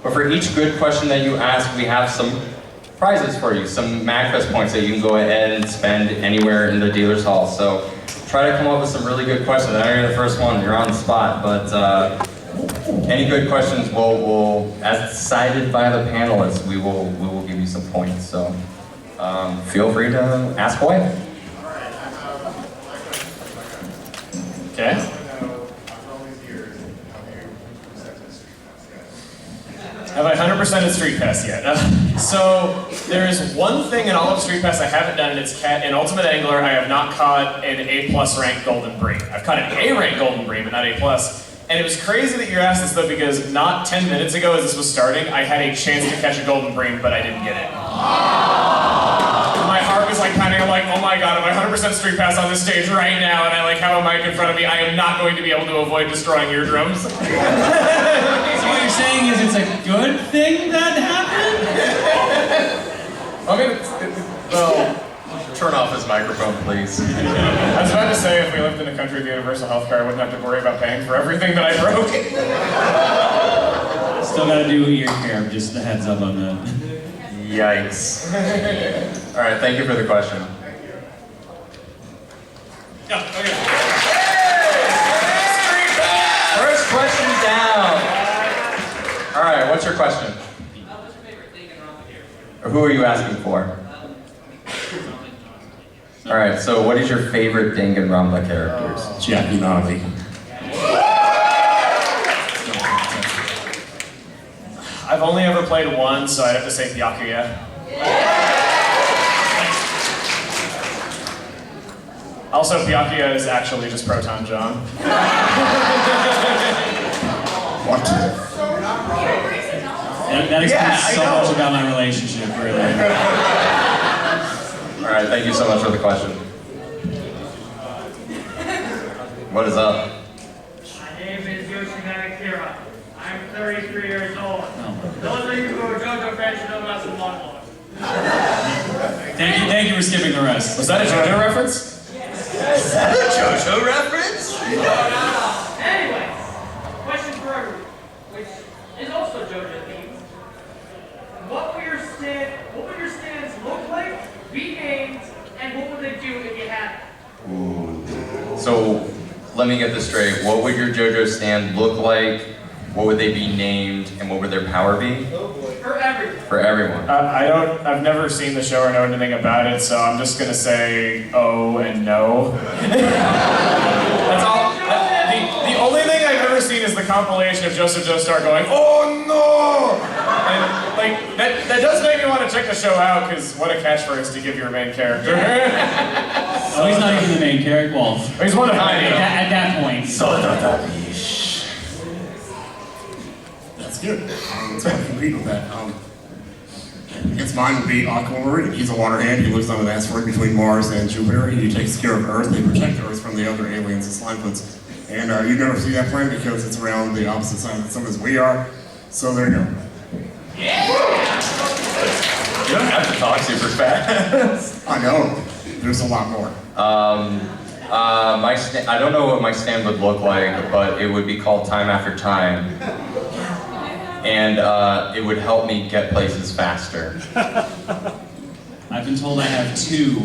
But for each good question that you ask, we have some prizes for you, some Magfest points that you can go ahead and spend anywhere in the dealer's hall. So try to come up with some really good questions. I know you're the first one, you're on the spot, but any good questions will, as decided by the panelists, we will give you some points. So feel free to ask away. Okay. Have I 100%ed Street Pass yet? So there is one thing in all of Street Pass I haven't done, and it's in Ultimate Angler. I have not caught an A+ ranked golden bream. I've caught an A ranked golden bream, but not A+. And it was crazy that you asked this though, because not 10 minutes ago as this was starting, I had a chance to catch a golden bream, but I didn't get it. My heart was like pounding. I'm like, oh my god, am I 100% Street Pass on this stage right now? And I like have a mic in front of me. I am not going to be able to avoid destroying eardrums. So what you're saying is it's a good thing that happened? I mean, well, turn off his microphone, please. I was about to say, if we lived in a country with universal health care, I wouldn't have to worry about paying for everything that I broke. Still gotta do ear care, just a heads up on that. Yikes. All right, thank you for the question. Yeah, okay. First question down. All right, what's your question? What's your favorite thing in Rumble here? Or who are you asking for? All right, so what is your favorite Danganronpa characters? Jackie Nolly. I've only ever played one, so I'd have to say Byakuya. Also, Byakuya is actually just Proton John. What? That explains so much about my relationship, really. All right, thank you so much for the question. What is up? My name is Yoshinari Kira. I'm 33 years old. Those of you who are JoJo fans should know about some lawnmowers. Thank you for skipping the rest. Was that a JoJo reference? Is that a JoJo reference? Anyway, question for everyone, which is also JoJo themed. What would your stands look like, be named, and what would they do if you had them? Ooh. So let me get this straight. What would your JoJo stand look like? What would they be named, and what would their power be? For everyone. For everyone. I've never seen the show or know anything about it, so I'm just gonna say oh and no. That's all. The only thing I've ever seen is the compilation of Joseph Joestar going, oh no! And like, that does make me want to check the show out, because what a catchphrase to give your main character. Oh, he's not even the main character. Well, He's one of mine. at that point. That's good. Let's compete with that. I guess mine would be Aquamarine. He's a water hand. He lives on an asteroid between Mars and Jupiter. He takes care of Earth. They protect Earth from the other aliens and Slimefoots. And you never see that planet because it's around the opposite side of the sun as we are. So there you go. You don't have to talk super fast. I know. There's a lot more. I don't know what my stand would look like, but it would be called Time After Time. And it would help me get places faster. I've been told I have two.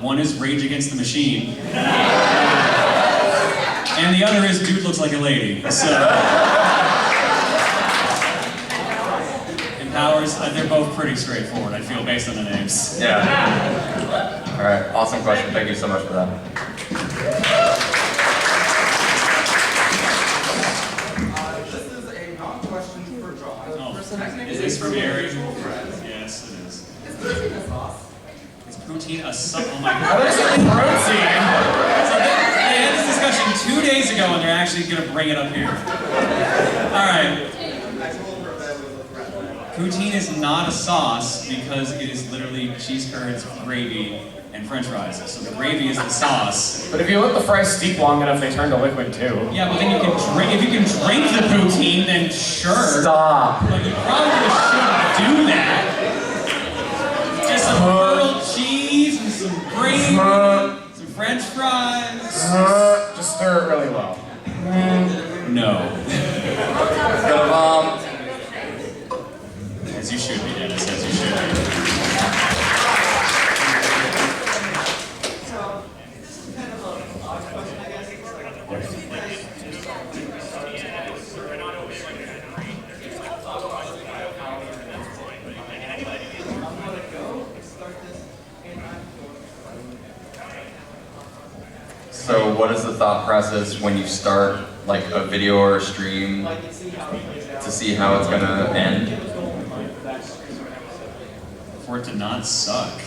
One is Rage Against the Machine. And the other is Dude Looks Like a Lady. So. And powers, they're both pretty straightforward, I feel, based on the names. Yeah. All right, awesome question. Thank you so much for that. This is a non-question for John. Oh, is this from Gary? Yes, it is. Is poutine a sauce? Is poutine a sauce? Oh my god. Protein. So they had this discussion 2 days ago and they're actually going to bring it up here. Alright. Poutine is not a sauce because it is literally cheese curds, gravy, and french fries. So the gravy is the sauce. But if you let the fries steep long enough, they turn to liquid too. Yeah, but then you can drink, if you can drink the poutine, then sure. Stop. But you probably shouldn't do that. Just some grilled cheese and some gravy, some french fries. Just stir it really well. No. Go to Mom. As you should be, Dennis, as you should be. So, this is kind of a odd question, I guess. What do you guys I'm gonna go start this in So what is the thought process when you start like a video or a stream like to see how it plays out. to see how it's gonna end? For it to not suck.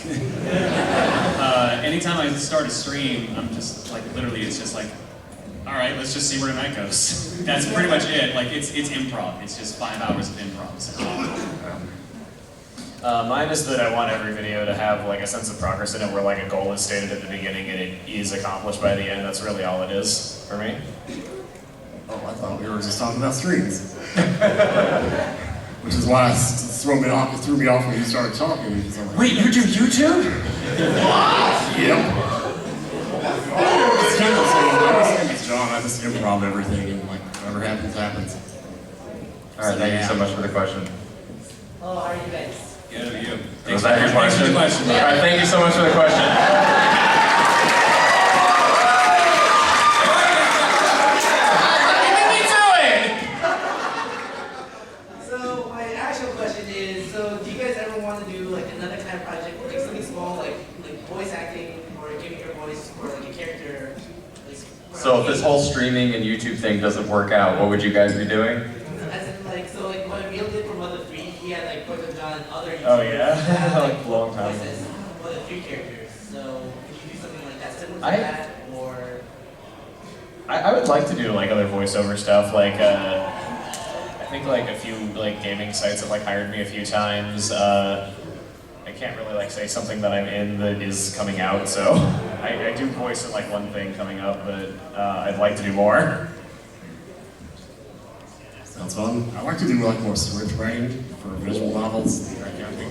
Anytime I start a stream, I'm just like, literally, it's just like, all right, let's just see where tonight goes. That's pretty much it. Like, it's improv. It's just 5 hours of improv. So. Mine is that I want every video to have like a sense of progress in it where like a goal is stated at the beginning and it is accomplished by the end. That's really all it is for me. Oh, I thought we were just talking about streams. Which is why it threw me off when you started talking. Because I'm like, Wait, you do YouTube? yep. It's kind of the same. I was John. I just improv everything and like whatever happens, happens. All right, thank you so much for the question. Oh, how are you guys? Good of you. Was that your Thanks for question? the question. All right, thank you so much for the question. So, my actual question is, so do you guys ever want to do like another kind of project, like something small, like voice acting, or giving your voice for like a character? So if this whole streaming and YouTube thing doesn't work out, what would you guys be doing? As in, like, so like what Emil did for Mother 3, he had like Porto John and other YouTubers Oh, yeah? that had, Like, long time ago. voices for the 3 characters. So could you do something like that similar to I- that, or? I would like to do like other voiceover stuff. Like I think like a few like gaming sites have like hired me a few times. I can't really like say something that I'm in that is coming out, so I do voice in like one thing coming up, but I'd like to do more. Sounds fun. I like to do like more script writing for visual novels. That kind of thing.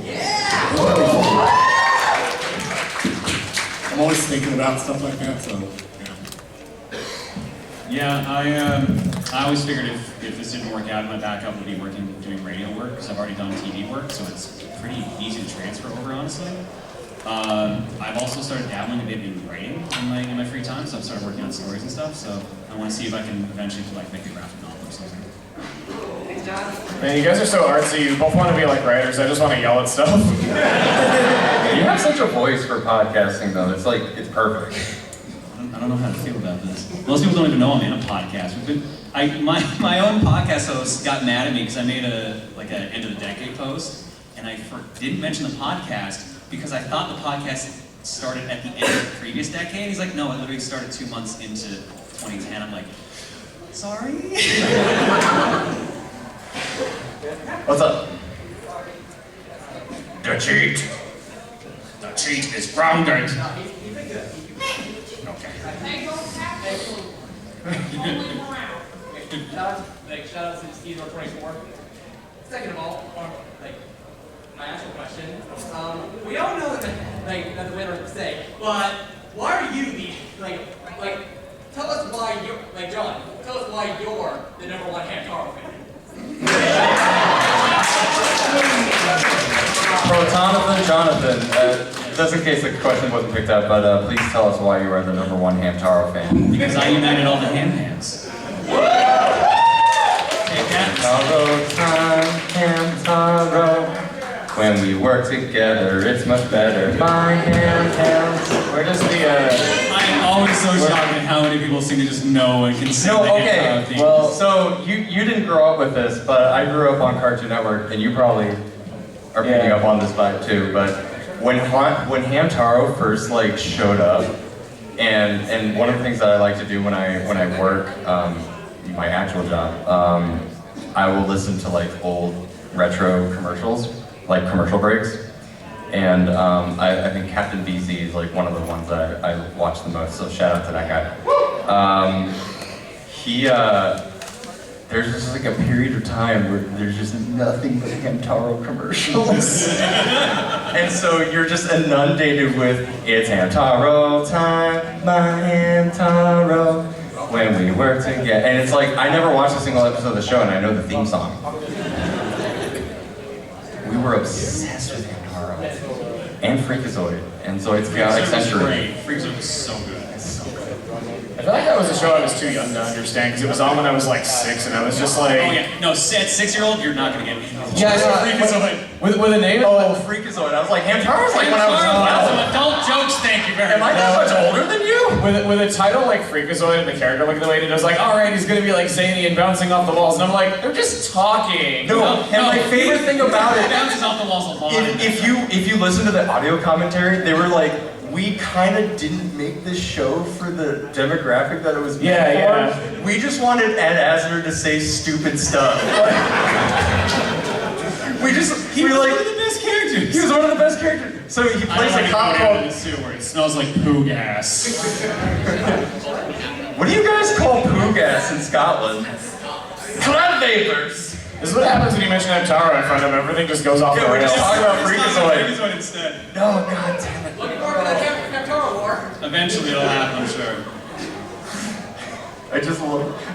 I'm always thinking about stuff like that, so Yeah, I always figured if this didn't work out, my backup would be doing radio work, because I've already done TV work, so it's pretty easy to transfer over, honestly. I've also started dabbling a bit in writing in my free time, so I've started working on stories and stuff, so I want to see if I can eventually like make a graphic novel or something. Thanks, John. Man, you guys are so artsy. You both want to be like writers. I just want to yell at stuff. You have such a voice for podcasting though, it's like, it's perfect. I don't know how to feel about this. Most people don't even know I'm in a podcast. My own podcast host got mad at me because I made an end of the decade post, and I didn't mention the podcast because I thought the podcast started at the end of the previous decade. He's like, no, it literally started 2 months into 2010. I'm like, sorry? What's up? the cheat. The cheat is grounded. Shout out to Steve 24. Second of all, my actual question. We all know that that the winner would say, but why are you the tell us why you're John, tell us why you're the #1 Hamtaro fan. Jonathan, just in case the question wasn't picked up, but please tell us why you are the #1 Hamtaro fan. Because I united all the hands. Hamtaro time, Hamtaro. When we work together, it's much better. My hands. We're just the. I am always so shocked at how many people seem to just know and can sing No, the okay. Hamtaro theme. Well, so you didn't grow up with this, but I grew up on Cartoon Network, and you probably are picking up on this vibe too. But when Hamtaro first showed up, and one of the things that I like to do when I work, my actual job, I will listen to old retro commercials, commercial breaks. And I think Captain BZ is one of the ones that I watch the most, so shout out to that guy. There's just a period of time where there's just nothing but Hamtaro commercials. And so you're just inundated with, it's Hamtaro time, my Hamtaro, when we work together. And it's I never watched a single episode of the show and I know the theme song. We were obsessed with Hamtaro and Freakazoid and Zoid's Chaotic Century. Great. Freakazoid was so good. I feel like that was a show I was too young to understand because it was on when I was like 6 and I was just like... Oh yeah, no, 6-year-old, you're not gonna get me. Yeah, with a name? Oh, Freakazoid. I was like, Hamtaro's like when I was Adult jokes, thank you very Am I much. that much older than you? With a title like Freakazoid and the character looking the way it was like, alright, he's gonna be like zany and bouncing off the walls. And I'm like, they're just talking. No, and my favorite thing about it, bounces off the walls a lot. if you listen to the audio commentary, they were like, we kind of didn't make this show for the demographic that it was made for. Yeah. We just wanted Ed Asner to say stupid stuff. He was one of the best characters. He was one of the best characters. So he plays a cop called... the sewer where it smells like poo gas. What do you guys call poo gas in Scotland? Cloud vapors. This is what happens when you mention Hamtaro in front of him. Everything just goes off the Yeah, we're rails. just talking about Freakazoid. Freakazoid instead. No, god damn it. Looking forward to the Hamtaro War. Eventually it'll happen, I'm sure.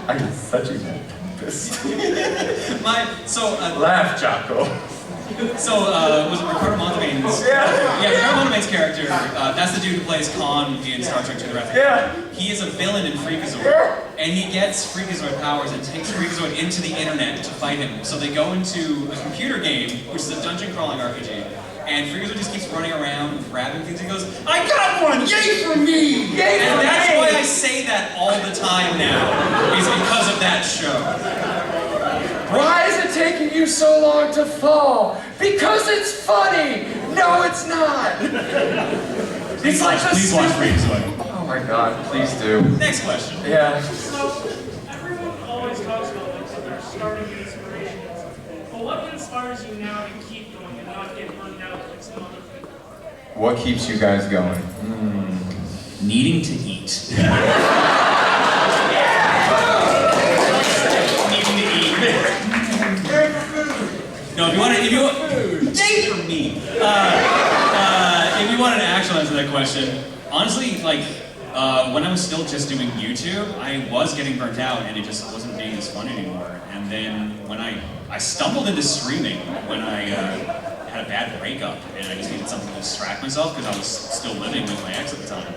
I'm such a Laugh, Jocko. So, was it Ricardo Montalbane's? Yeah. Ricardo Montalbane's character, that's the dude who plays Khan in Star Trek II: The Wrath of Khan. Yeah. He is a villain in Freakazoid, and he gets Freakazoid powers and takes Freakazoid into the internet to fight him. So they go into a computer game, which is a dungeon crawling RPG, and Freakazoid just keeps running around, grabbing things, and goes, I got one! Yay for me! Yay for me! And that's why I say that all the time now, is because of that show. Why is it taking you so long to fall? Because it's funny! No, it's not! It's like the Please watch Freakazoid. Oh my god, please do. Next question. Yeah. So, everyone always talks about like what their starting inspirations. But what inspires you now to keep going and not get burned out like some other people? What keeps you guys going? Needing to eat. Needing to eat. No, if you want, yay for me. If you want an actual answer to that question, honestly, like, when I was still just doing YouTube, I was getting burnt out and it just wasn't being as fun anymore. And then when I stumbled into streaming when I had a bad breakup and I just needed something to distract myself because I was still living with my ex at the time.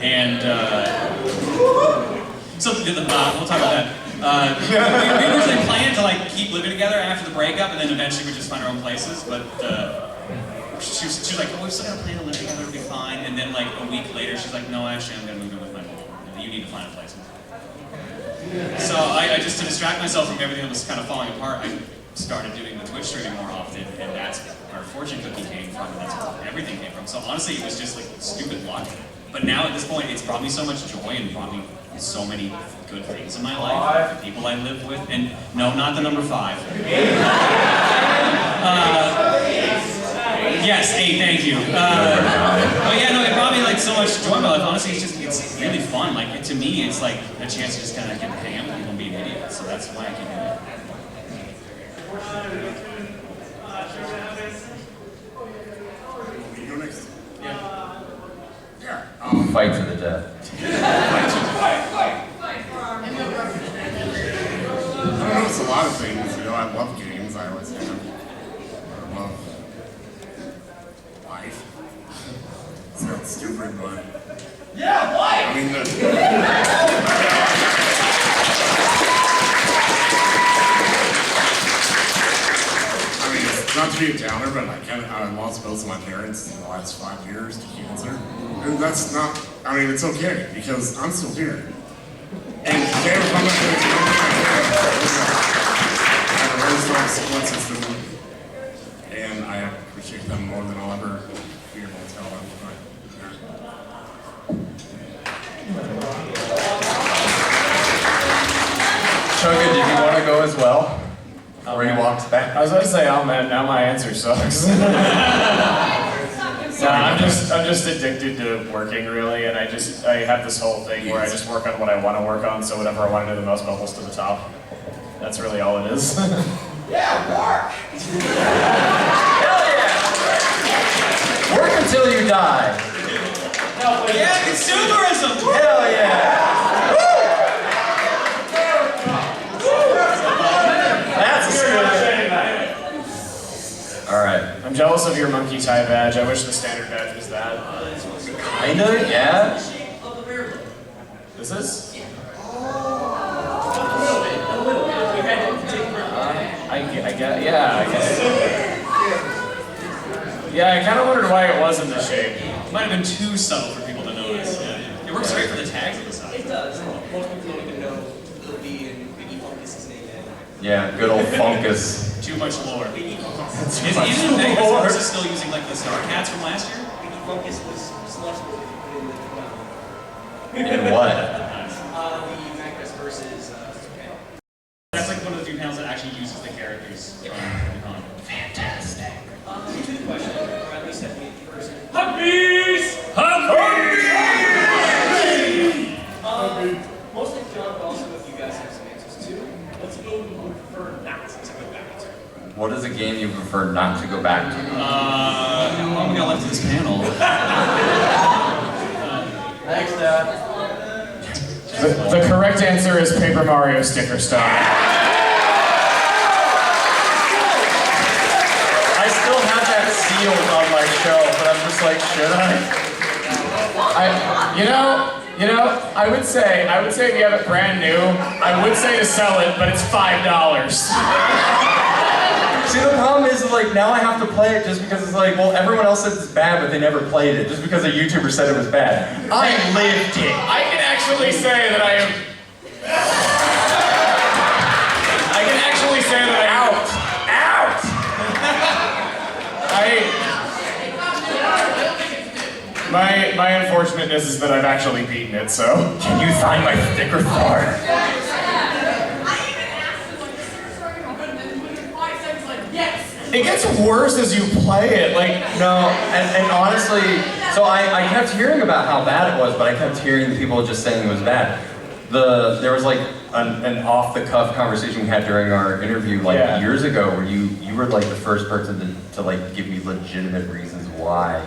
And so we'll talk about that. We originally planned to like keep living together after the breakup, and then eventually we just find our own places. But she was like, "Oh, we still got a plan to live together, it'll be fine." And then like a week later, she's like, "No, actually, I'm gonna move in with my mom. You need to find a place." So I just to distract myself from everything that was kind of falling apart, I started doing the Twitch streaming more often, and that's where Fortune Cookie came from, and that's where everything came from. So honestly, it was just like stupid luck. But now at this point, it's brought me so much joy and brought me so many good things in my life, the people I live with, and no, not the number 5. Yes, 8, thank you. But yeah, no, it brought me like so much joy in my life. Honestly, it's really fun. Like to me, it's like a chance to just kind of get hang out with people and be an idiot. So that's why I keep doing it. You go next. Yeah. Fight to the death. I don't know, it's a lot of things. You know, I love games. I always have. I love life. Sounds stupid, but Yeah, why? I mean, it's not to be a downer, but I lost both of my parents in the last 5 years to cancer. And that's not, I mean, it's okay, because I'm still here. And today I'm not going to I have a very strong support system, and I appreciate them more than I'll ever be able to tell them. Chugga, did you want to go as well? Before he walks back. I was about to say, oh man, now my answer sucks. No, I'm just addicted to working really, and I have this whole thing where I just work on what I want to work on, so whatever I want to do the most bubbles to the top. That's really all it is. Yeah, work! Hell yeah! Work until you die. Yeah, consumerism! Hell yeah! That's a skill. All right. I'm jealous of your monkey tie badge. I wish the standard badge was that. Kinda, yeah. This is? I guess, yeah, I guess. Yeah, I kind of wondered why it was in this shape. It might have been too subtle for people to notice. Yeah. It works great for the tags on the side. It does. Most people don't even know Lil B and Biggie Funkus' name yet. Yeah, good old Funkus. Too much lore. Biggie Funkus. Is even Magfest still using like the Star Cats from last year? Biggie Funkus was celestial in the In what? the Magfest versus Japan. That's like one of the few panels that actually uses the characters from the con. Fantastic. Two questions, or at least at the person. Mostly John, but also if you guys have some answers too. What's a game you would prefer not to go back to? What is a game you prefer not to go back to? How long we got left of this panel? Thanks, The correct answer is Paper Mario Sticker Star. I still have that sealed on my shelf, but I'm just like, should You know, I would say if you have it brand new, I would say to sell it, but it's $5. See, the problem is, like, now I have to play it just because it's like, well, everyone else says it's bad, but they never played it, just because a YouTuber said it was bad. I lived it. I can actually say that I am. I can actually say that I am. My unfortunateness is that I've actually beaten it, so. Can you sign my sticker star? It gets worse as you play it, like. No, and honestly, so I kept hearing about how bad it was, but I kept hearing people just saying it was bad. There was like an off-the-cuff conversation we had during our interview like years ago where you were like the first person to like give me legitimate reasons why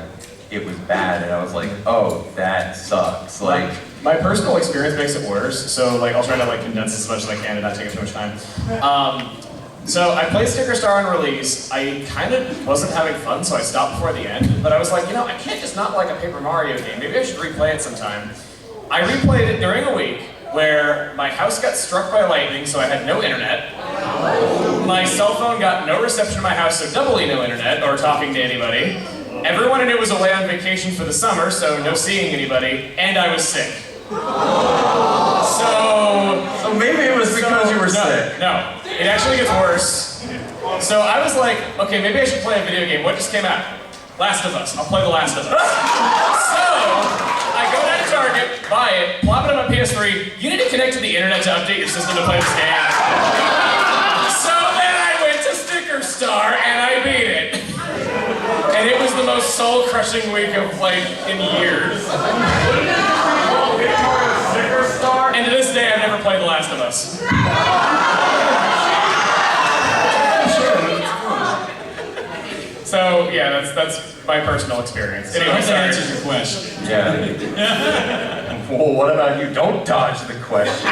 it was bad, and I was like, oh, that sucks. Like, my personal experience makes it worse, so like I'll try to like condense as much as I can and not take up too much time. So I played Sticker Star on release. I kind of wasn't having fun, so I stopped before the end. But I was like, you know, I can't just not like a Paper Mario game. Maybe I should replay it sometime. I replayed it during a week where my house got struck by lightning, so I had no internet. My cell phone got no reception in my house, so doubly no internet or talking to anybody. Everyone I knew was away on vacation for the summer, so no seeing anybody, and I was sick. so maybe it was because you were sick. No, it actually gets worse. So I was like, okay, maybe I should play a video game. What just came out? Last of Us. I'll play The Last of Us. So I go down to Target, buy it, plop it on my PS3. You need to connect to the internet to update your system to play this game. So then I went to Sticker Star and I beat it. And it was the most soul-crushing week of like in years. And to this day, I've never played The Last of Us. So yeah, that's my personal experience. Anyway, I hope that sorry. answers your question. Yeah. Well, what about you? Don't dodge the question.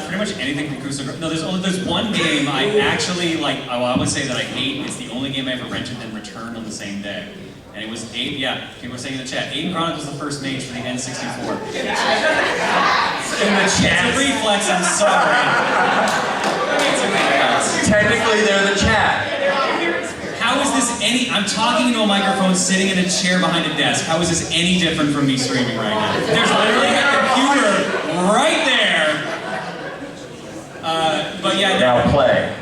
Pretty much anything from Crucible. No, there's one game I actually like. I would say that I hate. It's the only game I ever rented and returned on the same day. And it was Aiden. Yeah, people were saying in the chat. Aiden Chronicles was the first mage for the N64. In the chat. It's a reflex. I'm sorry. It's a reflex. Technically, they're the chat. How is this any? I'm talking into a microphone, sitting in a chair behind a desk. How is this any different from me streaming right now? There's literally a computer right there. But yeah. Now play.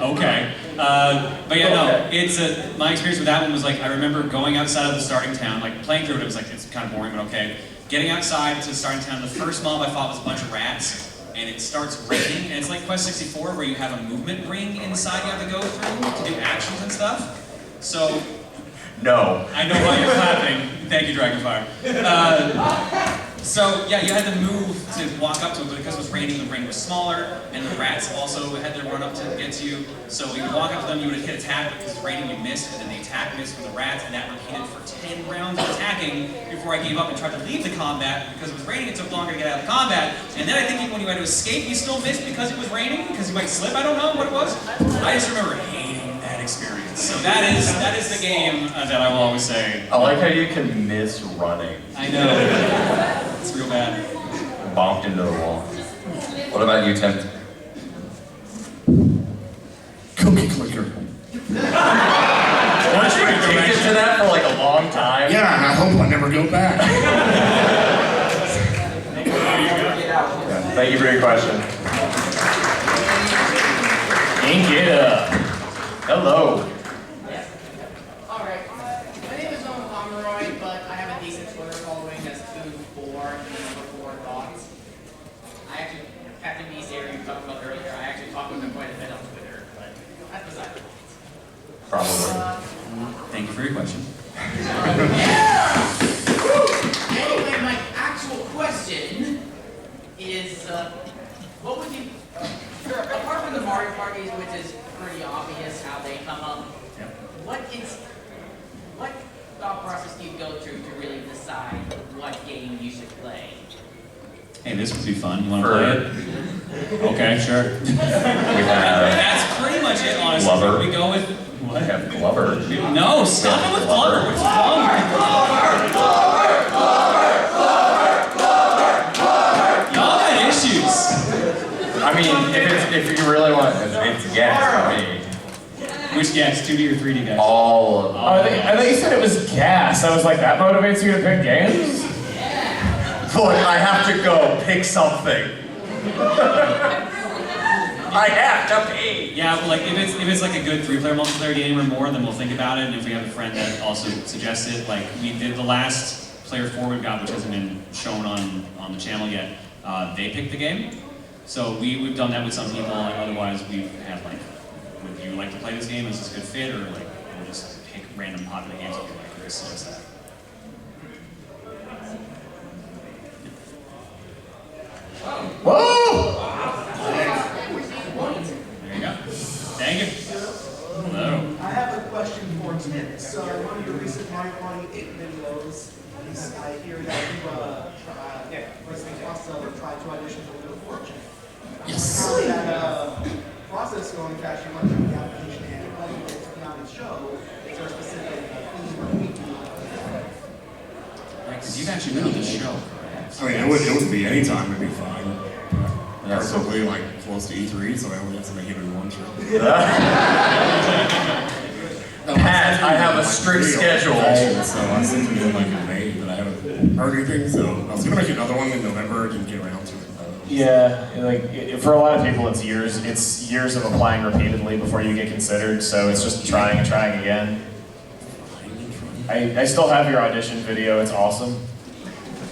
Okay. But yeah, no. It's my experience with that one was like I remember going outside of the starting town, like playing through it. It was like it's kind of boring, but okay. Getting outside to the starting town, the first mob I fought was a bunch of rats. And it starts raining, and it's like Quest 64 where you have a movement ring inside you have to go through to do actions and stuff. So, No. I know why you're clapping. Thank you, Dragonfire. So, yeah, you had to move to walk up to it, but because it was raining, the ring was smaller, and the rats also had to run up to get to you. So you would walk up to them, you would hit attack, because it's raining, you missed, and then the attack missed from the rats, and that repeated for 10 rounds of attacking before I gave up and tried to leave the combat. Because it was raining, it took longer to get out of the combat. And then I think even when you had to escape, you still missed because it was raining, because you might slip, I don't know what it was. I just remember hating that experience. that is the game that I will always say. I like how you can miss running. I know. It's real bad. Bonked into the wall. What about you, Tim? Cookie clicker. Weren't you addicted to that for like a long time? Yeah, and I hope I never go back. Thank you for your question. Hello. Alright, my name is Owen Pomeroy, but I have a decent Twitter following that's 2, 4, and number 4 thoughts. I actually, Captain Beast area you talked about earlier, I actually talked with him quite a bit on Twitter, but that's beside the point. Probably. Thank you for your question. Anyway, my actual question is, what would you, apart from the Mario parties, which is pretty obvious how they come up, what thought process do you go through to really decide what game you should play? Hey, this would be fun. You want to play it? Okay, sure. We have That's pretty much it, honestly. Glover. We go with I have Glover. no. Stop it with Glover. What's wrong? Y'all got issues. I mean, if you really want, it's gas for me. Which gas? 2D or 3D guys? All of Oh, I think you said it was gas. I was like, that motivates you to pick games? Look, I have to go pick something. I have to pee. Yeah, but like if it's like a good 3-player multiplayer game or more, then we'll think about it. And if we have a friend that also suggests it, like we did the last player 4 we've got, which hasn't been shown on the channel yet, they picked the game. So we've done that with some people, and otherwise we've had like, would you like to play this game? Is this a good fit? Or like we'll just pick random popular games that we like. Or suggest that. Whoa! There you go. Thank you. Hello. I have a question for Tim. So in one of your recent Mario Party 8 videos, I hear that you also tried to audition for Little Fortune. Yes. How is that process going to actually run through the application and how you get to be on the show? Is there a specific theme or week you Because you've actually been on the show. I mean, it would be any time. It'd be fine. Personally, like close to E3, so I only have to make it in one show. Pat, I have a strict schedule. So I was thinking of like in May, but I haven't heard anything. So I was gonna make another one in November. Didn't get around to it. Yeah, for a lot of people, it's years of applying repeatedly before you get considered. So it's just trying and trying again. I still have your audition video. It's awesome.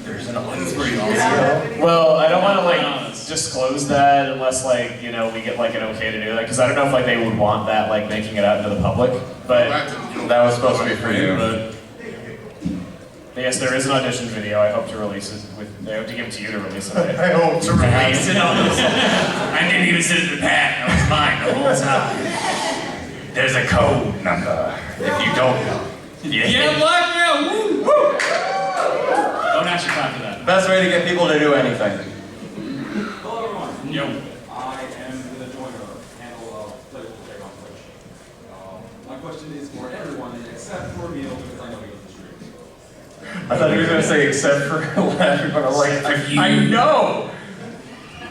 There's an It's pretty awesome. Well, I don't want to like disclose that unless like we get like an okay to do that, because I don't know if like they would want that like making it out into the public. But that was supposed to be for you. But yes, there is an audition video. I hope to release it. I hope to give it to you to release it. I hope to release it on this. I didn't even send it to Pat. That was mine the whole time. There's a code number if you don't know. Yeah, blackmail! Woo! Woo! Don't actually copy that. Best way to get people to do anything. Hello everyone. Yo. I am the joiner handle of Players Will Take on Twitch. My question is for everyone except for Emil, because I know he doesn't stream. I thought you were going to say except for laughing, but I'm like, I know!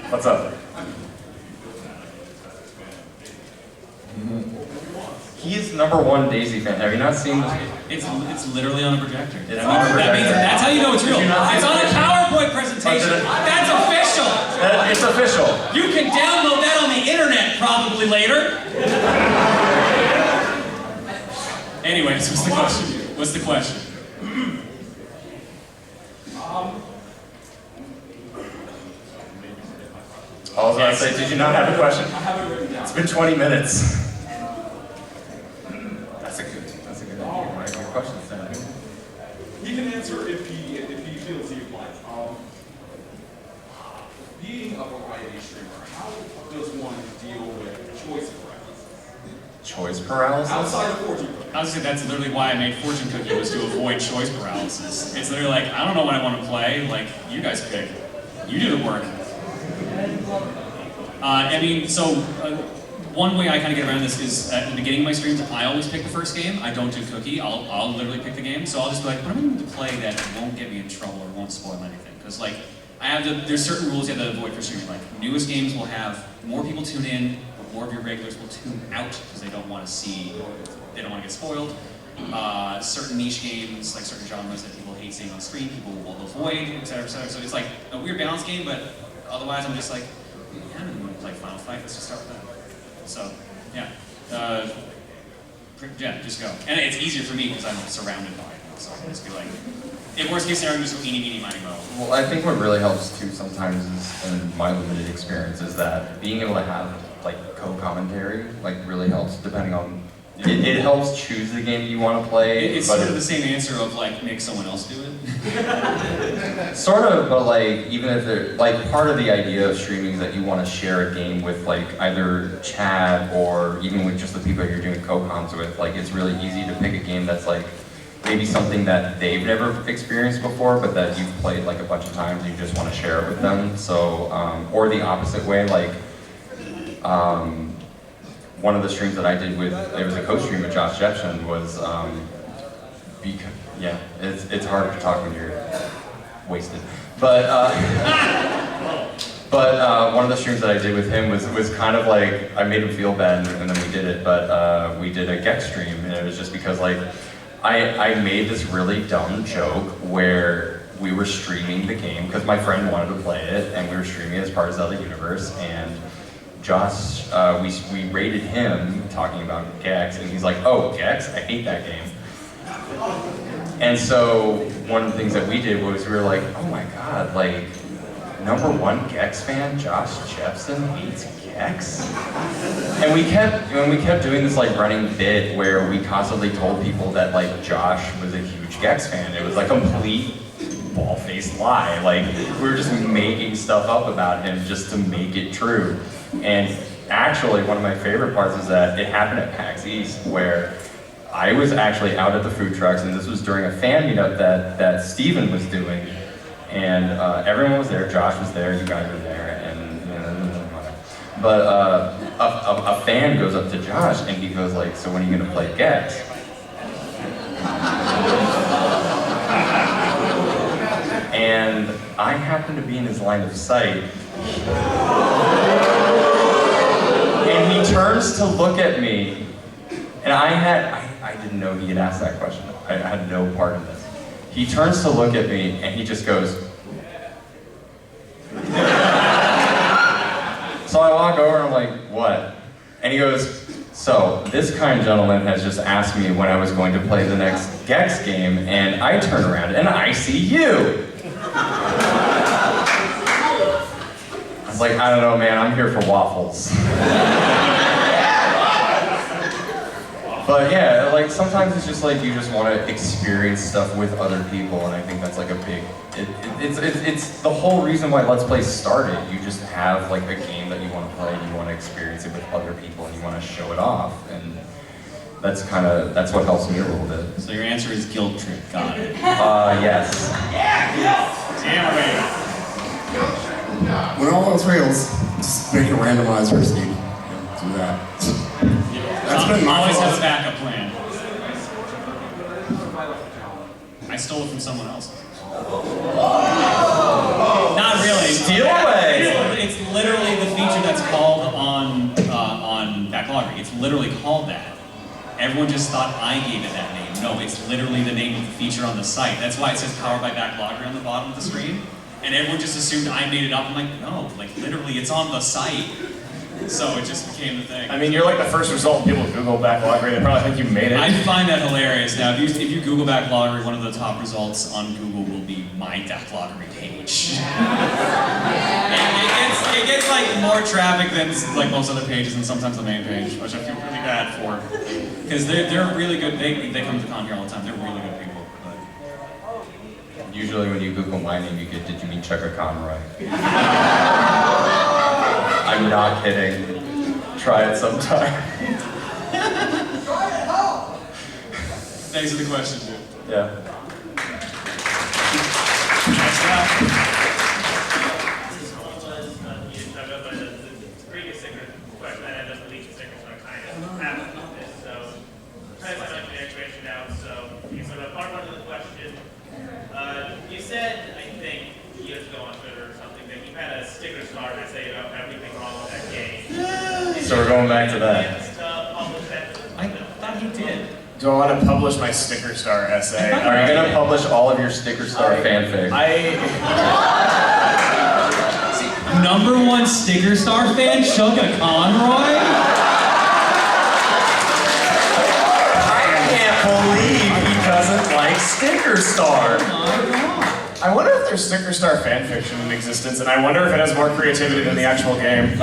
What's up? He's #1 Daisy fan. Have you not seen this? It's literally on a projector. It's on a projector. That means that's how you know it's real. Did you not see It's on a this? PowerPoint presentation. That's official. It's official. You can download that on the internet probably later. Anyways, what's the question? What's the question? I was going to say, did you not have a question? I have it written down. It's been 20 minutes. That's a good idea. Right? Your question's done. He can answer if he feels he applies. Being a variety streamer, how does one deal with choice paralysis? Choice paralysis? Outside of Fortune. I was gonna say that's literally why I made Fortune Cookie, was to avoid choice paralysis. It's literally like, I don't know what I want to play, like, you guys pick. You do the work. I mean, so one way I kind of get around this is at the beginning of my streams, I always pick the first game. I don't do cookie. I'll literally pick the game. So I'll just be like, what am I going to play that won't get me in trouble or won't spoil anything? Because like, there's certain rules you have to avoid for streaming. Like, newest games will have more people tune in, but more of your regulars will tune out because they don't want to get spoiled. Certain niche games, like certain genres that people hate seeing on screen, people will avoid, etc., etc. So it's like a weird balance game, but otherwise I'm just like, I don't want to play Final Fight, let's just start with that. So, yeah. Yeah, just go. And it's easier for me because I'm surrounded by it. So I can just be like, in worst case scenario, just go eeny, meeny, miny, mo. Well, I think what really helps too sometimes is, in my limited experience, is that being able to have like co-commentary like really helps depending on. It helps choose the game you want to play. It's sort of the same answer of like make someone else do it. Sort of, but like even if they're like part of the idea of streaming is that you want to share a game with like either chat or even with just the people you're doing co-coms with. Like it's really easy to pick a game that's like maybe something that they've never experienced before, but that you've played like a bunch of times and you just want to share it with them. So, or the opposite way, like. One of the streams that I did with, it was a co-stream with Josh Jepson, was, yeah, it's hard to talk when you're wasted. But one of the streams that I did with him was kind of like, I made him feel bad and then we did it, but we did a Gex stream and it was just because like, I made this really dumb joke where we were streaming the game because my friend wanted to play it and we were streaming it as part of Zelda Universe, and Josh, we rated him talking about Gex, and he's like, oh, Gex? I hate that game. And so one of the things that we did was we were like, oh my god, like, #1 Gex fan, Josh Jepson hates Gex? And we kept doing this like running bit where we constantly told people that like Josh was a huge Gex fan. It was like a complete ball-faced lie. Like, we were just making stuff up about him just to make it true. And actually, one of my favorite parts is that it happened at PAX East, where I was actually out at the food trucks, and this was during a fan meetup that Steven was doing. And everyone was there, Josh was there, you guys were there, and but a fan goes up to Josh and he goes like, so when are you gonna play Gex? And I happened to be in his line of sight. And he turns to look at me, and I didn't know he had asked that question. I had no part in this. He turns to look at me, and he just goes. So I walk over, and I'm like, what? And he goes, so this kind gentleman has just asked me when I was going to play the next Gex game, and I turn around, and I see you. I was like, I don't know, man, I'm here for waffles. But yeah, like sometimes it's just like you just want to experience stuff with other people, and I think that's like a big, it's the whole reason why Let's Play started. You just have like a game that you want to play, and you want to experience it with other people, and you want to show it off, and that's what helps me a little bit. So your answer is guilt trip, got it. Yes. Damn right. When all else fails, just make a randomizer, Steve. Do that. That's been my always have a philosophy. backup plan. I stole it from someone else. Not really. Steal away. It's literally the feature that's called on Backloggery. It's literally called that. Everyone just thought I gave it that name. No, it's literally the name of the feature on the site. That's why it says Powered by Backloggery on the bottom of the screen. And everyone just assumed I made it up. I'm like, no, like literally it's on the site. So it just became the thing. I mean, you're like the first result when people Google Backloggery. They probably think you made it. I find that hilarious. Now, if you Google Backloggery, one of the top results on Google will be my Backloggery page. It gets like more traffic than like most other pages, and sometimes the main page, which I feel really bad for. Because they're really good. They come to the con here all the time. They're really good people. But Usually when you Google my name, you get, did you mean Checka Conroy? I'm not kidding. Try it sometime. thanks for the question, dude. Yeah. Next up. Previous secret question, I had a leaked secret going back to that. I thought he did. Do I want to publish my Sticker Star essay? Are you gonna publish all of your Sticker Star fanfic? #1 Sticker Star fan, Chugga Conroy? I can't believe he doesn't like Sticker Star. I wonder if there's Sticker Star fanfiction in existence, and I wonder if it has more creativity than the actual game.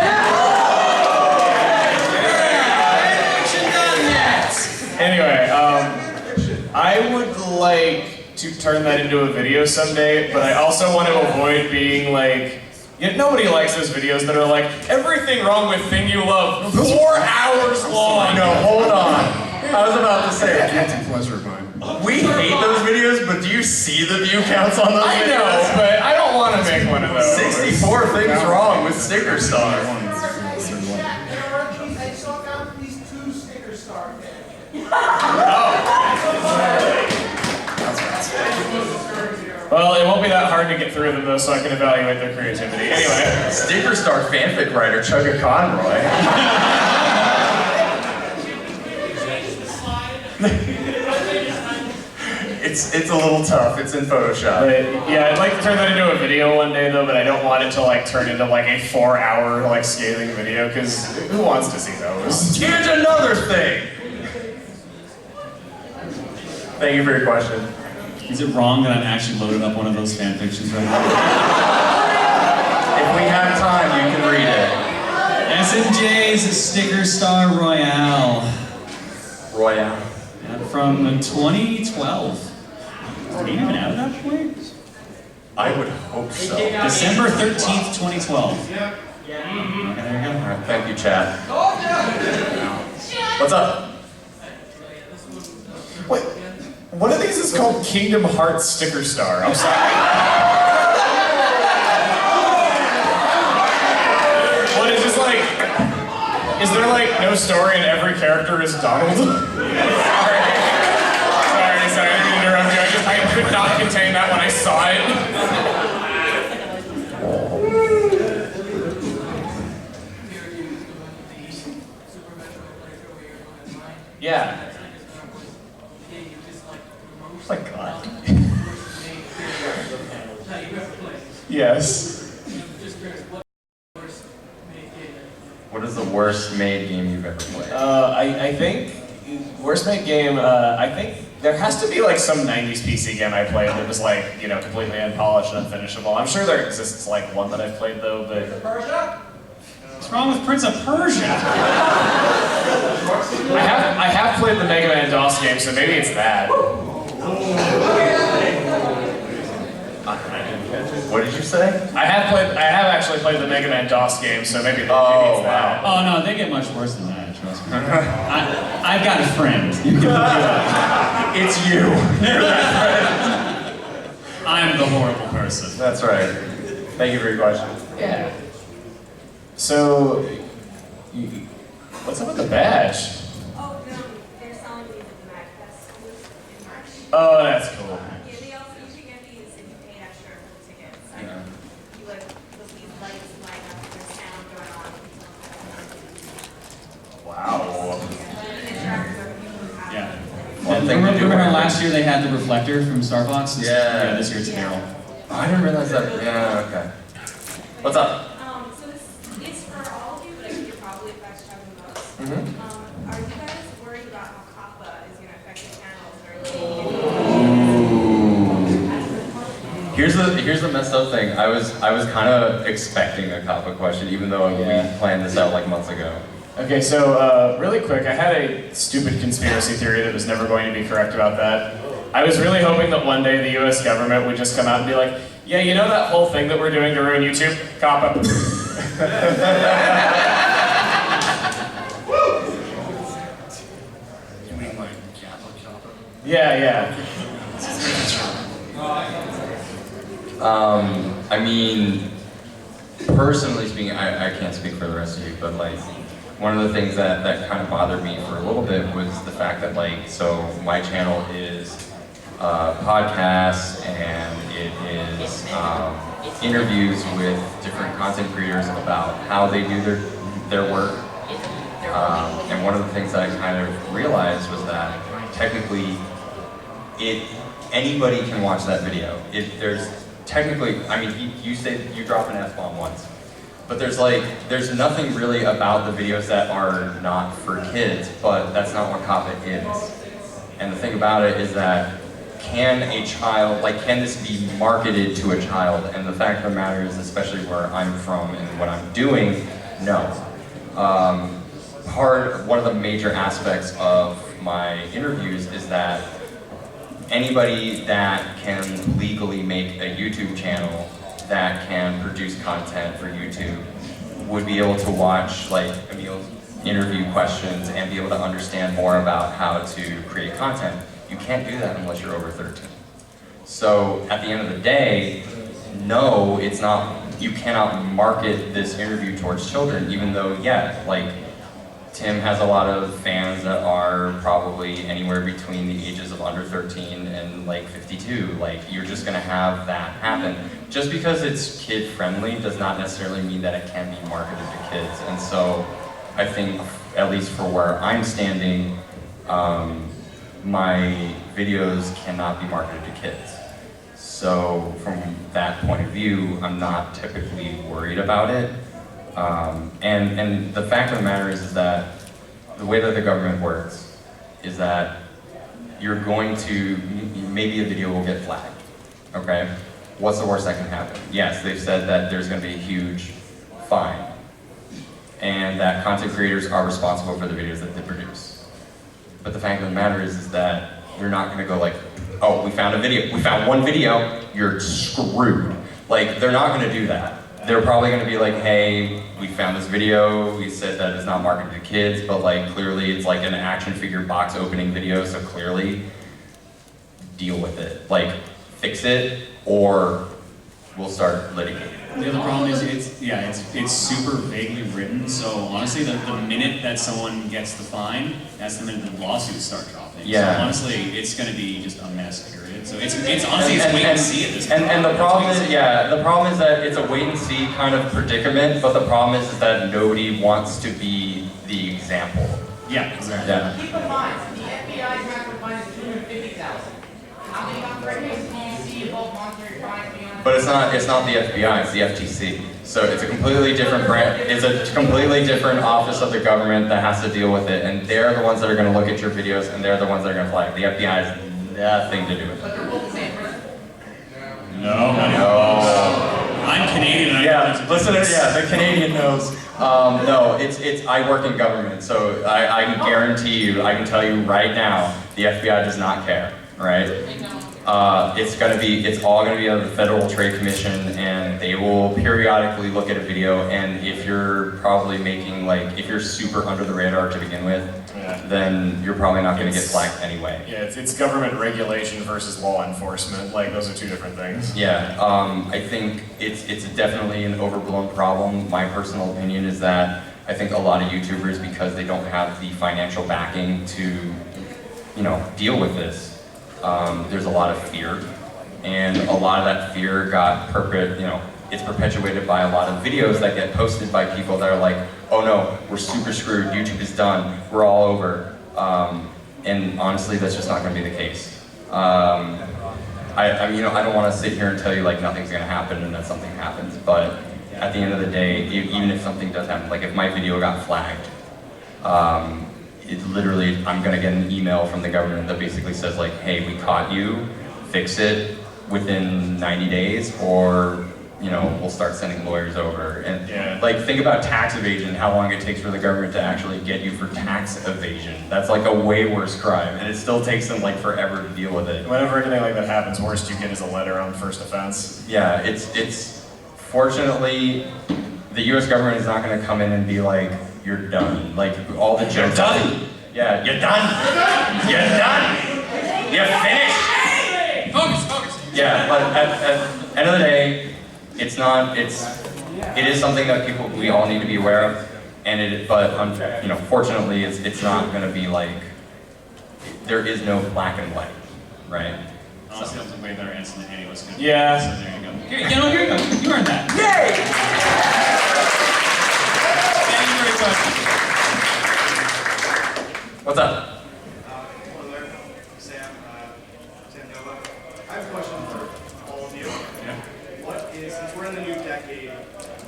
Anyway, I would like to turn that into a video someday, but I also want to avoid being like, nobody likes those videos that are like, everything wrong with Thing You Love, 4 hours long. No, hold on. I was about to say, Guilty pleasure of mine. we hate those videos, but do you see the view counts on those videos? I know, but I don't want to make one of those. 64 things wrong with Sticker Star. I saw down these 2 Sticker Star fans. Well, it won't be that hard to get through them though, so I can evaluate their creativity. Anyway. Sticker Star fanfic writer Chugga Conroy. It's a little tough. It's in Photoshop. But, yeah, I'd like to turn that into a video one day though, but I don't want it to like turn into like a 4-hour like scathing video, because who wants to see those? Here's another thing. Thank you for your question. Is it wrong that I'm actually loaded up one of those fan fictions right now? If we have time, you can read it. SMJ's Sticker Star Royale. Royale. From 2012. Is the game even out at that point? I would hope so. December 13th, 2012. Okay, there you go. All right, thank you, chat. What's up? Wait, one of these is called Kingdom Hearts Sticker Star. I'm sorry. What is this like? Is there like no story and every character is Donald? Sorry, I didn't mean to interrupt you. I could not contain that when I saw it. Yeah. Oh my god. Yes. What is the worst made game you've ever played? I think worst made game. I think there has to be like some '90s PC game I played that was like completely unpolished and unfinishable. I'm sure there exists like one that I've played though, but. What's wrong with Prince of Persia? I have played the Mega Man DOS game, so maybe it's that. What did you say? I have actually played the Mega Man DOS game, so maybe it's that. Oh no, they get much worse than that, trust me. I've got a friend. You can look it up. It's you. You're that I'm the horrible person. friend. That's right. Thank you for your question. Yeah. So, what's up with the badge? Oh, no, they're selling these at the Magfest in March. Oh, that's cool. Yeah, they also, you can get these if you paid extra for the tickets. Like, you like, these lights light up, there's sound going on. Wow. Yeah. One thing to do. Remember last year they had the reflector from Star Fox? Yeah. This year it's Daryl. Oh, I didn't realize that. Yeah, okay. What's up? So this is for all of you, but I think you're probably affected by the most. Mm-hmm. Are you guys worried about how COPPA is going to affect your channels or Here's the messed up thing. I was kind of expecting a COPPA question, even though we planned this out like months ago. Okay, so really quick, I had a stupid conspiracy theory that was never going to be correct about that. I was really hoping that one day the US government would just come out and be like, yeah, you know that whole thing that we're doing to ruin YouTube? COPPA. You mean like Catholic Kappa? Yeah. I mean, personally speaking, I can't speak for the rest of you, but like, one of the things that kind of bothered me for a little bit was the fact that like, so my channel is podcasts and it is interviews with different content creators about how they do their work. And one of the things that I kind of realized was that technically, anybody can watch that video. There's technically, I mean, you say you drop an F-bomb once, but there's nothing really about the videos that are not for kids, but that's not what COPPA is. And the thing about it is that can this be marketed to a child? And the fact of the matter is, especially where I'm from and what I'm doing, no. One of the major aspects of my interviews is that anybody that can legally make a YouTube channel that can produce content for YouTube would be able to watch like Emil's interview questions and be able to understand more about how to create content. You can't do that unless you're over 13. So at the end of the day, no, it's not, you cannot market this interview towards children, even though, yeah, like Tim has a lot of fans that are probably anywhere between the ages of under 13 and like 52. Like, you're just gonna have that happen. Just because it's kid friendly does not necessarily mean that it can be marketed to kids. And so I think, at least for where I'm standing, my videos cannot be marketed to kids. So from that point of view, I'm not typically worried about it. And the fact of the matter is that the way that the government works is that you're going to, maybe a video will get flagged, okay? What's the worst that can happen? Yes, they've said that there's gonna be a huge fine, and that content creators are responsible for the videos that they produce. But the fact of the matter is that you're not gonna go like, oh, we found one video, you're screwed. Like, they're not gonna do that. They're probably gonna be like, hey, we found this video, we said that it's not marketed to kids, but like clearly it's like an action figure box opening video, so clearly deal with it. Like, fix it, or we'll start litigating. The other problem is it's super vaguely written, so honestly the minute that someone gets the fine, that's the minute the lawsuits start dropping. Yeah. So honestly, it's gonna be just a mess, period. So it's honestly, it's wait and see at this point. And the problem is, the problem is that it's a wait and see kind of predicament, but the problem is that nobody wants to be the example. Yeah, exactly. Yeah. Keep in mind, the FBI's maximum fine is $250,000. How many non-threatening cases do you see involve monetary fines beyond? But it's not the FBI, it's the FTC. So it's a completely different brand, it's a completely different office of the government that has to deal with it, and they're the ones that are gonna look at your videos, and they're the ones that are gonna flag. The FBI has nothing to do with it. But they're both the same person. No. I'm Canadian. Yeah, listen to the Canadian knows. No, it's I work in government, so I can guarantee you, I can tell you right now, the FBI does not care, right? It's all gonna be under the Federal Trade Commission, and they will periodically look at a video, and if you're probably making if you're super under the radar to begin with, then you're probably not gonna get flagged anyway. Yeah, it's government regulation versus law enforcement. Like, those are two different things. Yeah, I think it's definitely an overblown problem. My personal opinion is that I think a lot of YouTubers, because they don't have the financial backing to, deal with this, there's a lot of fear, and a lot of that fear it's perpetuated by a lot of videos that get posted by people that are like, oh no, we're super screwed, YouTube is done, we're all over. And honestly, that's just not gonna be the case. I don't wanna sit here and tell you like nothing's gonna happen and that something happens, but at the end of the day, even if something does happen, like if my video got flagged, I'm gonna get an email from the government that basically says like, hey, we caught you, fix it within 90 days, or we'll start sending lawyers over. And think about tax evasion, how long it takes for the government to actually get you for tax evasion. That's like a way worse crime, and it still takes them like forever to deal with it. Whenever anything like that happens, worst you get is a letter on first offense. Yeah, it's fortunately, the US government is not gonna come in and be like, you're done. Like, all the jokes. You're done! Yeah, you're done! You're done! You're finished! Focus! Yeah, but at the end of the day, it is something that we all need to be aware of, but fortunately, it's not going to be like, there is no black and white, right? Honestly, that was a way better answer than any of us could. Yeah. So there you go. Here you go. You earned that. Yay! Any great questions? What's up? Hello there, Sam Nova. I have a question for all of you. Yeah. What is, since we're in the new decade,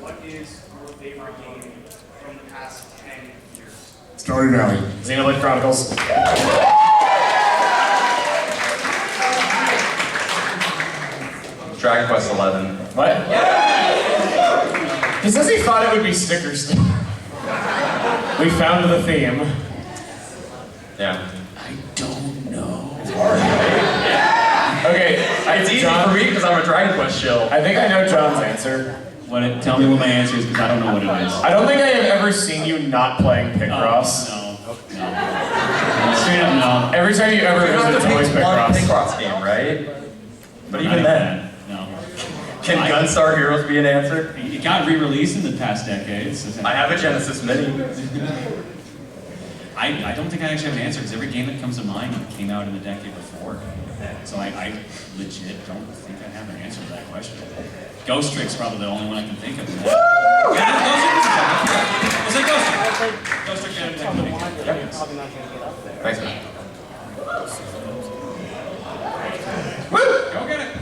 what is your favorite game from the past 10 years? Stardew Valley. Xenoblade Chronicles. Dragon Quest 11. What? He says he thought it would be stickers. We found the theme. Yeah. I don't know. Okay, It's easy for me because I'm a Dragon Quest shill. I think I know John's answer. Tell me what my answer is because I don't know what it is. I don't think I have ever seen you not playing Picross. No. Straight up, no. Every time you ever visit Toys One Picross. Picross game, right? But Not even then, no. can Gunstar Heroes be an answer? It got re-released in the past decades. I have a Genesis Mini. I don't think I actually have an answer because every game that comes to mind came out in the decade before. So I legit don't think I have an answer to that question. Ghost Trick's probably the only one I can think of. Yeah, Ghost Trick. Ghost Trick. Probably not gonna get up there. Thanks, man. Woo! Go get it.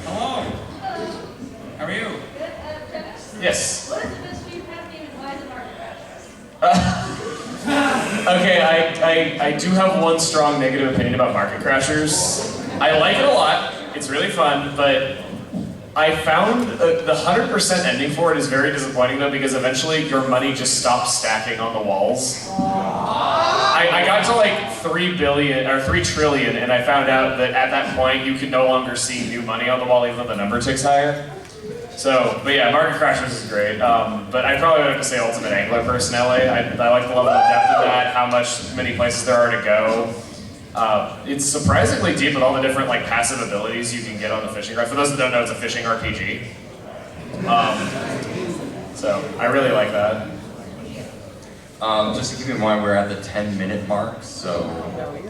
Hello. How are you? Yes. What is the best street pass game and why is it Market Crashers? Okay, I do have one strong negative opinion about Market Crashers. I like it a lot. It's really fun, but I found the 100% ending for it is very disappointing though because eventually your money just stops stacking on the walls. I got to like 3 billion or 3 trillion and I found out that at that point you could no longer see new money on the wall even though the number ticks higher. So, but yeah, Market Crashers is great. But I probably would have to say Ultimate Angler personally. I like the level of depth of that, how many places there are to go. It's surprisingly deep with all the different like passive abilities you can get on the fishing rod. For those that don't know, it's a fishing RPG. So I really like that. Just to keep in mind, we're at the 10-minute mark, so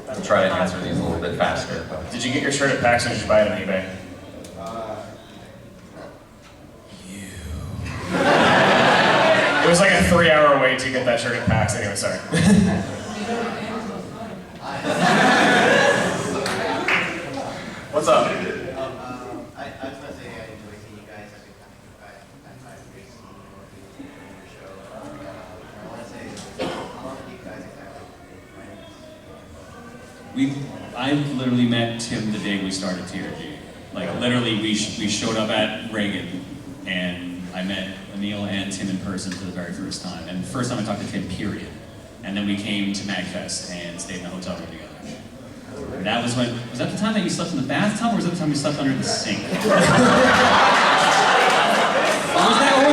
we'll try to answer these a little bit faster. Did you get your shirt at PAX or did you buy it on eBay? It was like a 3-hour wait to get that shirt at PAX. Anyway, sorry. What's up? I was going to say I enjoy seeing you guys. I've been coming by great seeing you on your show. I want to say, how long have you guys exactly been friends? I literally met Tim the day we started TRG. Like literally, we showed up at Reagan, and I met Emil and Tim in person for the very first time. And the first time I talked to Tim, period. And then we came to Magfest and stayed in a hotel room together. And that was when, was that the time that you slept in the bathtub, or was that the time you slept under the sink? Or was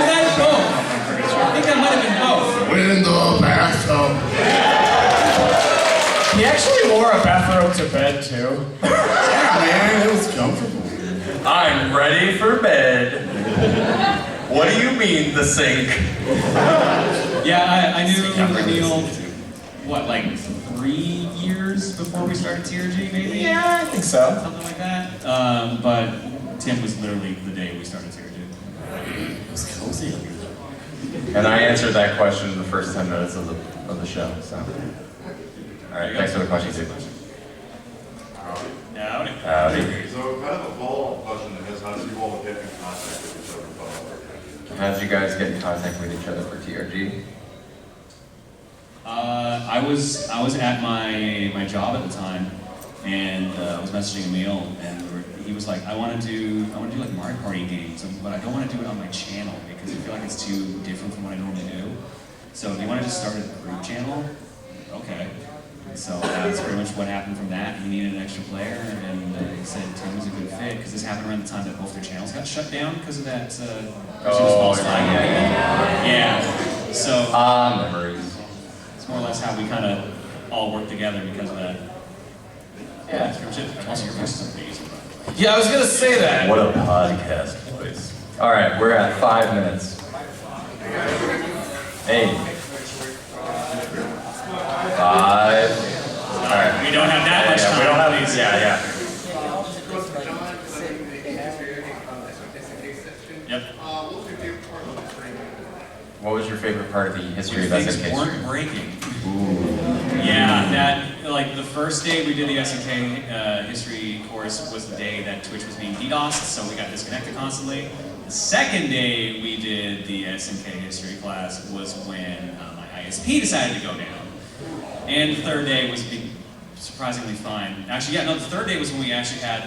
that both? I think that might have been both. In the bathtub. He actually wore a bathrobe to bed too. Yeah, man, it was comfortable. I'm ready for bed. What do you mean, the sink? Yeah, I knew Emil, what, like 3 years before we started TRG, maybe? Yeah, I think so. Something like that. But Tim was literally the day we started TRG. It was cozy under there. And I answered that question in the first 10 minutes of the show, so. All right, thanks for the question, too. Howdy. Howdy. So kind of a follow-up question is, how did you all get in contact with each other? How did you guys get in contact with each other for TRG? I was at my job at the time, and I was messaging Emil, and he was like, I want to do like Mario Party games, but I don't want to do it on my channel because I feel like it's too different from what I normally do. So if you want to just start a group channel, okay. So that's pretty much what happened from that. He needed an extra player, and he said Tim was a good fit because this happened around the time that both their channels got shut down because of that. Yeah. So memories. it's more or less how we kind of all worked together because of that. Yeah, that's pretty much it. Also, your voice is amazing. Yeah, I was gonna say that. What a podcast voice. All right, we're at 5 minutes. Hey. 5. All right. We don't have that much time. We don't have please. Yeah. Yep. What was your favorite part of the history of Things SMK? weren't breaking. Ooh. Yeah. like the first day we did the SNK history course was the day that Twitch was being DDoSed, so we got disconnected constantly. The second day we did the SNK history class was when my ISP decided to go down. And the third day was surprisingly fine. Actually, yeah, no, the third day was when we actually had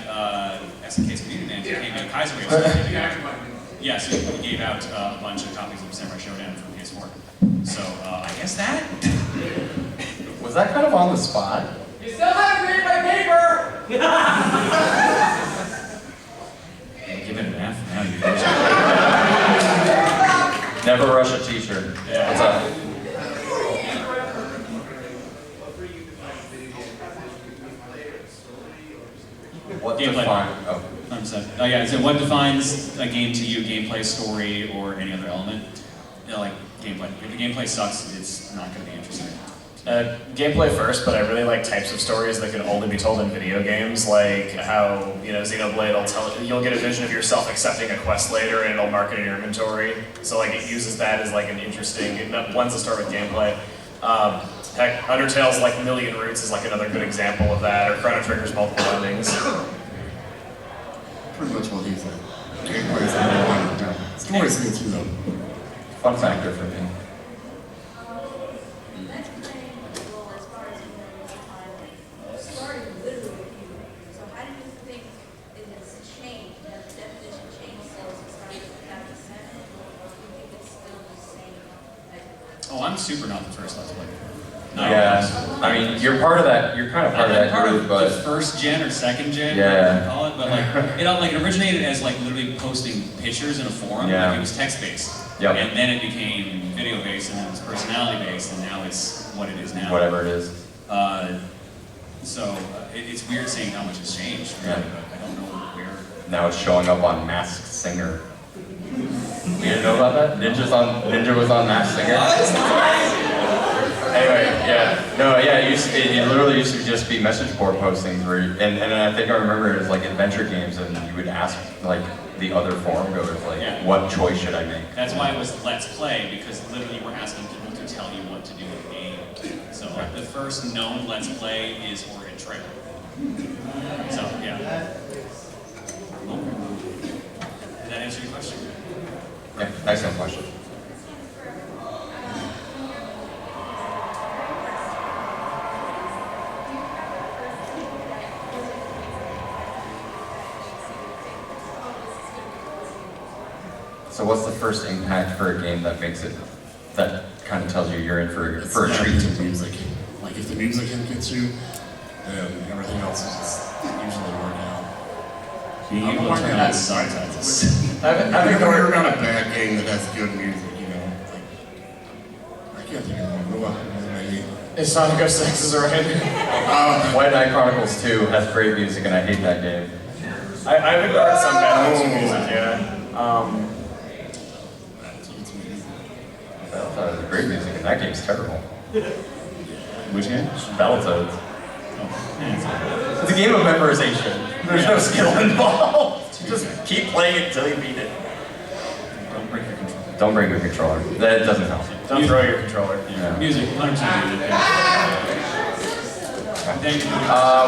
SNK's community manager came in, Kaiser Wave. Yeah, so we gave out a bunch of copies of Samurai Showdown from PS4. So I guess that. Was that kind of on the spot? You still haven't read my paper! Give it an F now. You Never rush a teacher. Yeah. What's up? What defines? Oh. 100%. Oh yeah, so what defines a game to you? Gameplay, story, or any other element? You know, like gameplay. If the gameplay sucks, it's not going to be interesting. Gameplay first, but I really like types of stories that can only be told in video games, like how, you know, Xenoblade will tell, you'll get a vision of yourself accepting a quest later and it'll mark it in your inventory. So like it uses that as like an interesting, it blends the story with gameplay. Heck, Undertale's like Million Roots is like another good example of that, or Chrono Trigger's multiple endings. Pretty much what he said. Gameplay is number one. Yeah. Stories good too, though. Fun factor for me. Oh, I'm super not the first Let's Play. Yeah, I mean, you're part of that. You're kind of part of that group, but the first gen or second gen, yeah, whatever you call it. But like, it originated as like literally posting pictures in a forum. Yeah. Like it was text based. Yep. And then it became video based, and then it was personality based, and now it's what it is now. Whatever it is. It's weird seeing how much has changed. Really, Yeah. but I don't know where. Now it's showing up on Masked Singer. You didn't know about that? Ninja was on Masked Singer. Anyway, yeah, no, yeah. It literally used to just be message board postings where, and I think I remember it was like adventure games, and you would ask like the other forum goers like, Yeah. what choice should I make? That's why it was Let's Play, because literally we're asking people to tell you what to do in the game. So like the first known Let's Play is Oregon Trail. So yeah. Did that answer your question? Yeah, excellent question. So what's the first impact for a game that makes it, that kind of tells you you're in for a treat? To music. Like if the music gets you, then everything else is just usually work out. Being able to turn on subtitles. I've never got a bad game that has good music, you know. Like, I can't think of one. Maybe. Is Sonic 06 is right? White Knight Chronicles 2 has great music, and I hate that game. I've ignored some bad music, yeah. Battletoads is great music, and that game's terrible. Which game? Battletoads. Oh, yeah, It's a game of memorization. There's no skill involved. You just keep playing it until you beat it. Don't break your controller. Don't bring your controller. That doesn't help. Don't throw your controller. Yeah. Music, 100% music. Thank you.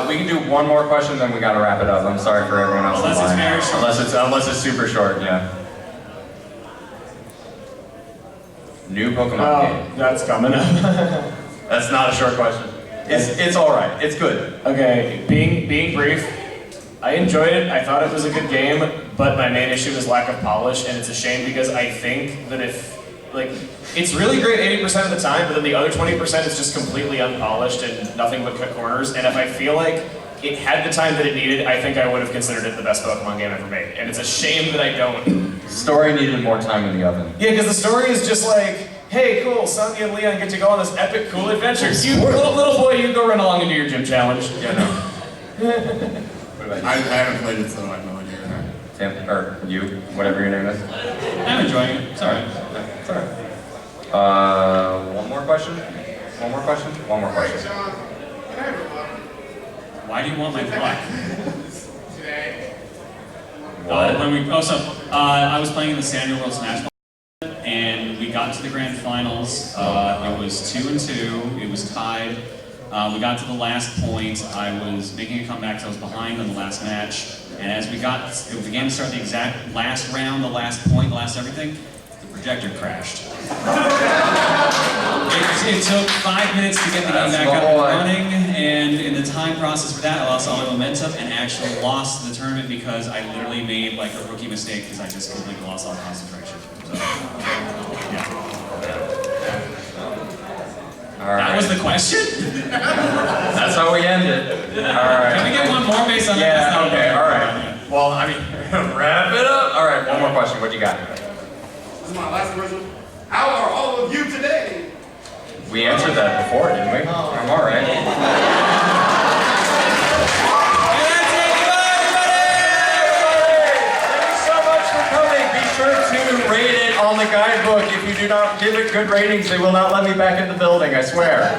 We can do one more question, then we gotta wrap it up. I'm sorry for everyone else. Unless it's very short. Unless it's super short, yeah. New Pokemon game. That's coming up. That's not a short question. It's all right. It's good. Okay, being brief, I enjoyed it. I thought it was a good game, but my main issue is lack of polish, and it's a shame because I think that if, like, it's really great 80% of the time, but then the other 20% is just completely unpolished and nothing but cut corners. And if I feel like it had the time that it needed, I think I would have considered it the best Pokemon game ever made. And it's a shame that I don't. Story needed more time in the oven. Yeah, because the story is just like, hey, cool, Sonya and Leon get to go on this epic, cool adventure. You, little boy, you go run along and do your gym challenge. Yeah, no. What about you? I haven't played it, so I have no idea. Tim, or you, whatever your name is. I'm enjoying it. It's alright. It's alright. One more question? One more question? One more question. Why do you want my black? Today. What? I was playing in the Sanrio World Smash Bros. And we got to the grand finals. It was 2-2. It was tied. We got to the last point. I was making a comeback because I was behind on the last match. And as it began to start the exact last round, the last point, the last everything, the projector crashed. It took 5 minutes to get the game back up and running, and in the time process for that, I lost all my momentum and actually lost the tournament because I literally made like a rookie mistake because I just completely lost all concentration. So, yeah. All right. That was the question? That's how we end it. All right. Can we get one more based on that? Yeah, okay, all right. Well, I mean, wrap it up. All right, one more question. What you got? This is my last question. How are all of you today? We answered that before, didn't we? I'm all right. Be sure to rate it on the guidebook. If you do not give it good ratings, they will not let me back in the building, I swear.